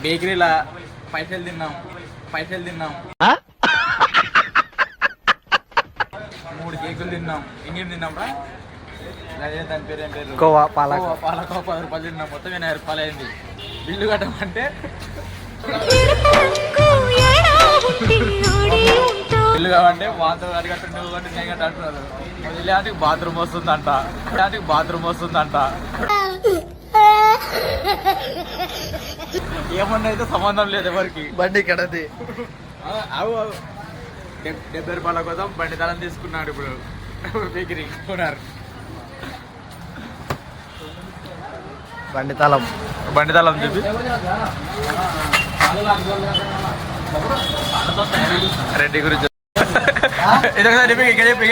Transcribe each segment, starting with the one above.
బేకరీలా పైసలు తిన్నాం 3 కేకులు తిన్నాం. ఇంకేం తిన్నాంరా? అదే దాని పేరు ఏం పేరు? పాలకోవా 10 రూపాయలు తిన్నాం. మొత్తం 80 రూపాయలు అయింది. బిల్లు కట్టమంటే బిల్లు కావంటే వాంతో అడిగట్టు అంటే నేను గట్ట అంటున్నారు. ఇలాంటికి బాత్రూమ్ వస్తుందంట. ఏమన్నా అయితే సంబంధం లేదు ఎవరికి. బండి కడది అవు 70 రూపాయల కోసం బండి తలం తీసుకున్నాడు. ఇప్పుడు బేకరీ కొన్నారు. బండి తాళం చెప్పి రెడ్డి గురించి ఇదొకసారి చెప్పి ఇక్కడ చెప్పి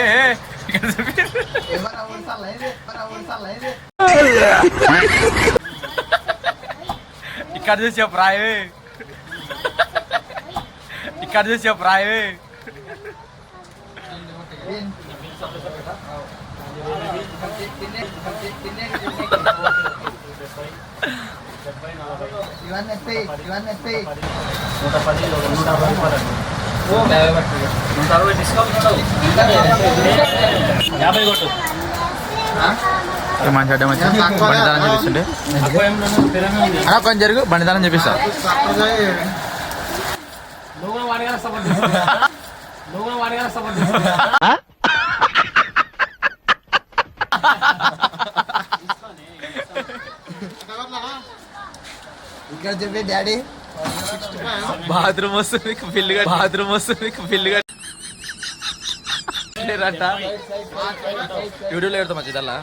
ఇక్కడ చూసి చెప్పు రాయే. మంచి అడ్డం వచ్చి బండిదానం చూపిస్తుంటే అలా కొంచెం జరుగు. బండిదానం చూపిస్తా. ఇక్కడ చెప్పే డాడీ బాత్రూమ్ వస్తుంది బిల్లు రంట వీడియోలో పెడతాం మంచిదల్లా.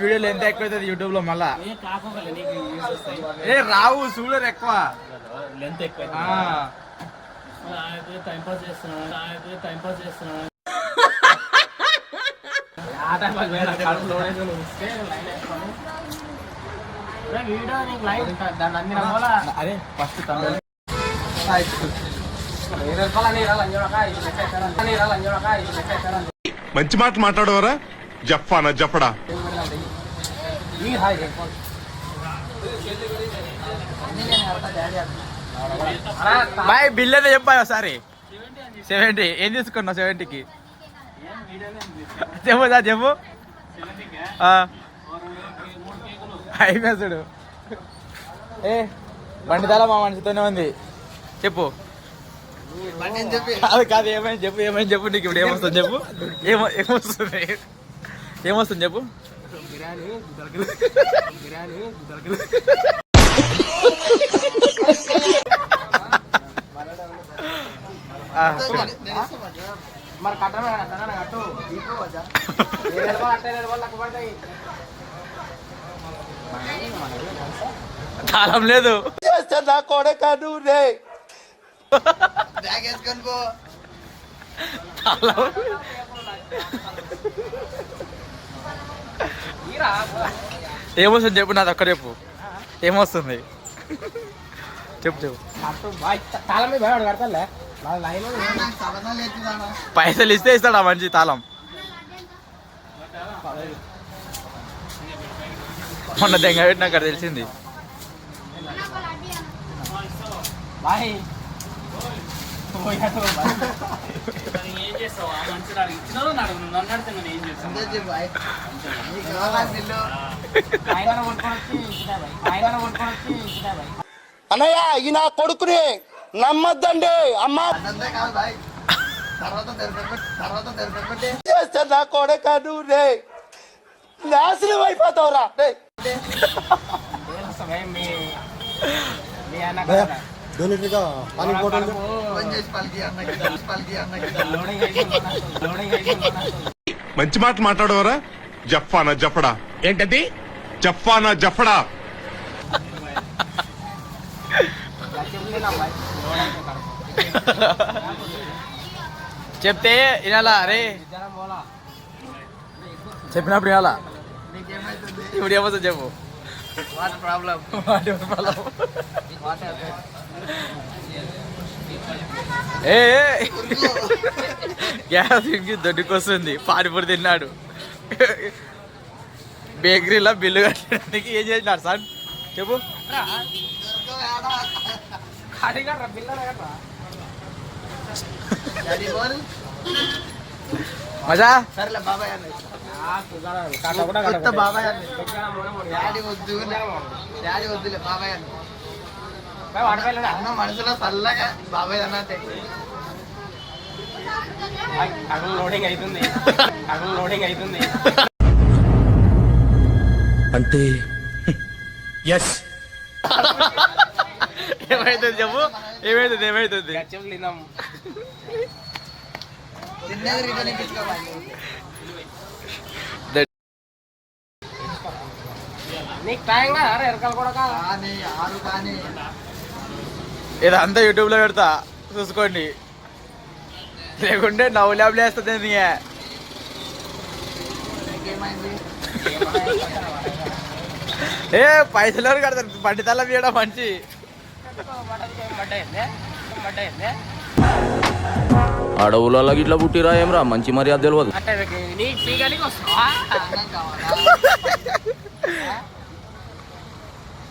వీడియోలు ఎంత ఎక్కువ అవుతుంది యూట్యూబ్ లో. మళ్ళా రావు చూడరు ఎక్కువ. అరే ఫస్ట్ మంచి మాట మాట్లాడవరా జఫానా జఫడా. బాయ్ బిల్ అయితే చెప్పాలి ఒకసారి. 70 ఏం తీసుకున్నావు? 70కి చెప్పు అయిపోయాడు. బండిదాల మా మనిషితోనే ఉంది. చెప్పు కాదు ఏమైనా చెప్పు. నీకు ఇప్పుడు ఏమొస్తుంది చెప్పు. ఏమొస్తుంది చెప్పు. మరి కట్టు తాళం లేదు. ఏమొస్తుంది చెప్పు. నాది ఒక్క చెప్పు. ఏమొస్తుంది చెప్పు. పైసలు ఇస్తే ఇస్తాడా మంచి తాళం. మొన్న దెంగ పెట్టినా అక్కడ తెలిసింది. అన్నయ్య ఈ నా కొడుకుని నమ్మద్దండి అమ్మా. చేస్తే నా కొడుక నువ్వు రే నాశనం అయిపోతావురా. మంచి మాట మాట్లాడవరా జఫానా జఫడా. ఏంటది జఫానా జఫడా. చెప్తే వినాలా? అరే చెప్పినప్పుడు వినాలా? ఇప్పుడు ఏమవుతుంది చెప్పు. ఏ గ్యాస్ ఇంకి దొడ్డుకొస్తుంది. పానిపూరి తిన్నాడు. బేకరీలో బిల్లు కట్టడానికి ఏం చేసినారు సార్ చెప్పు. మజా సర్లే బాబాయ్ కొత్త బాబాయ్ డాడీ వద్దు డాడీ వద్దులే బాబాయ్ అన్న మనసులో చల్లగా బాబాయ్ అన్నట్టే లోడింగ్ అవుతుంది లోడింగ్ అవుతుంది అంటే ఎస్ ఏమైతుంది చెప్పు ఏమైతుంది ఏమైతుంది తిన్నది రిటర్న్ ఇప్పించుకోవాలి నీకు టైం కదా ఎరకలు కూడా కానీ ఆరు కానీ ఇదంతా యూట్యూబ్ లో పెడతా చూసుకోండి లేకుంటే నవ్వులేపులు వేస్తుంది ఇంకేమైంది ఏ పైసలు ఎవరు కడతారు బండి తల తీయడం మంచి అడవులలో ఇట్లా పుట్టిరా ఏమరా మంచి మర్యాద తెలియదు. అన్నం కావాలా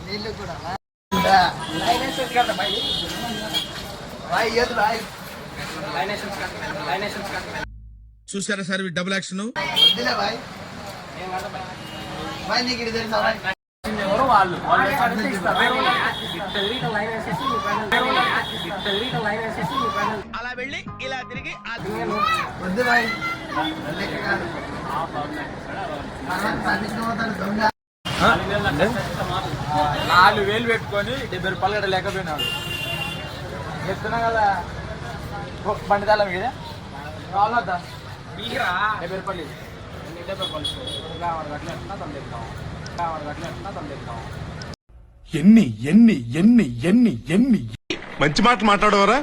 నీళ్ళు కూడా బాయ్ ఇయ్యదు బాయ్ చూసారా సార్ డబుల్ యాక్షన్. వద్దులే బాయ్ బాయ్ నీకు ఇది తెలుసా బాయ్ అలా వెళ్ళి ఇలా తిరిగి వద్దు బాయ్ లెక్క కాదు తప్పించిన పోతాడు దొంగ 4,000 పెట్టుకొని 70 రూపాయలు గడ లేకపోయినాడు చెప్తున్నా కదా బండి తాళం కదా కావాలద్దా 70 రూపాయలు 70 రూపాయలు ఎన్ని ఎన్ని ఎన్ని ఎన్ని ఎన్ని మంచి మాట మాట్లాడవరా.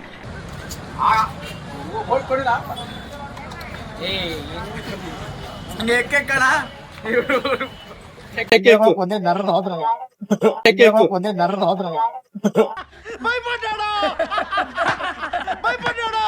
ఎక్కెక్కడా పొందే నర్ర నోదరం పొందే నర్ర నోదరం భయపడ్డాడా భయపడ్డాడా